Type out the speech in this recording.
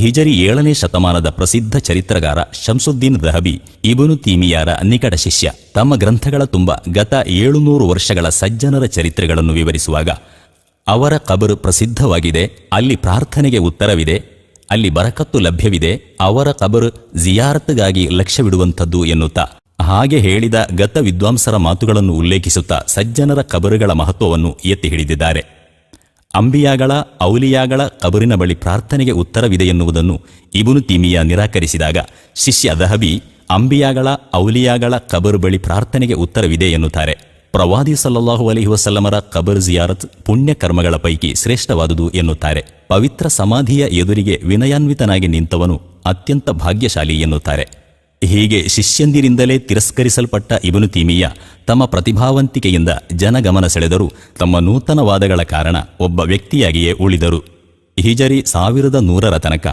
ಹಿಜರಿ 7ನೇ ಶತಮಾನದ ಪ್ರಸಿದ್ಧ ಚರಿತ್ರಗಾರ ಶಂಸುದ್ದೀನ್ ದಹಬಿ ಇಬ್ನು ತೈಮಿಯಾರ ನಿಕಟ ಶಿಷ್ಯ. ತಮ್ಮ ಗ್ರಂಥಗಳ ತುಂಬ ಗತ 700 ವರ್ಷಗಳ ಸಜ್ಜನರ ಚರಿತ್ರೆಗಳನ್ನು ವಿವರಿಸುವಾಗ ಅವರ ಕಬರ್ ಪ್ರಸಿದ್ಧವಾಗಿದೆ, ಅಲ್ಲಿ ಪ್ರಾರ್ಥನೆಗೆ ಉತ್ತರವಿದೆ, ಅಲ್ಲಿ ಬರಕತ್ತು ಲಭ್ಯವಿದೆ, ಅವರ ಕಬರ್ ಜಿಯಾರತ್ಗಾಗಿ ಲಕ್ಷ್ಯವಿಡುವಂಥದ್ದು ಎನ್ನುತ್ತಾ ಹಾಗೆ ಹೇಳಿದ ಗತ ವಿದ್ವಾಂಸರ ಮಾತುಗಳನ್ನು ಉಲ್ಲೇಖಿಸುತ್ತಾ ಸಜ್ಜನರ ಕಬರುಗಳ ಮಹತ್ವವನ್ನು ಎತ್ತಿ ಹಿಡಿದಿದ್ದಾರೆ. ಅಂಬಿಯಾಗಳ ಔಲಿಯಾಗಳ ಕಬರಿನ ಬಳಿ ಪ್ರಾರ್ಥನೆಗೆ ಉತ್ತರವಿದೆ ಎನ್ನುವುದನ್ನು ಇಬ್ನು ತೈಮಿಯಾ ನಿರಾಕರಿಸಿದಾಗ ಶಿಷ್ಯ ದಹಬಿ ಅಂಬಿಯಾಗಳ ಔಲಿಯಾಗಳ ಕಬರು ಬಳಿ ಪ್ರಾರ್ಥನೆಗೆ ಉತ್ತರವಿದೆ ಎನ್ನುತ್ತಾರೆ. ಪ್ರವಾದಿ ಸಲ್ಲಲ್ಲಾಹು ಅಲೈಹಿ ವಸಲ್ಲಮರ ಕಬರ್ ಜಿಯಾರತ್ ಪುಣ್ಯ ಕರ್ಮಗಳ ಪೈಕಿ ಶ್ರೇಷ್ಠವಾದುದು ಎನ್ನುತ್ತಾರೆ. ಪವಿತ್ರ ಸಮಾಧಿಯ ಎದುರಿಗೆ ವಿನಯಾನ್ವಿತನಾಗಿ ನಿಂತವನು ಅತ್ಯಂತ ಭಾಗ್ಯಶಾಲಿ ಎನ್ನುತ್ತಾರೆ. ಹೀಗೆ ಶಿಷ್ಯಂದಿರಿಂದಲೇ ತಿರಸ್ಕರಿಸಲ್ಪಟ್ಟ ಇಬ್ನು ತೈಮಿಯಾ ತಮ್ಮ ಪ್ರತಿಭಾವಂತಿಕೆಯಿಂದ ಜನಗಮನ ಸೆಳೆದರೂ ತಮ್ಮ ನೂತನ ವಾದಗಳ ಕಾರಣ ಒಬ್ಬ ವ್ಯಕ್ತಿಯಾಗಿಯೇ ಉಳಿದರು. ಹಿಜರಿ 1100ರ ತನಕ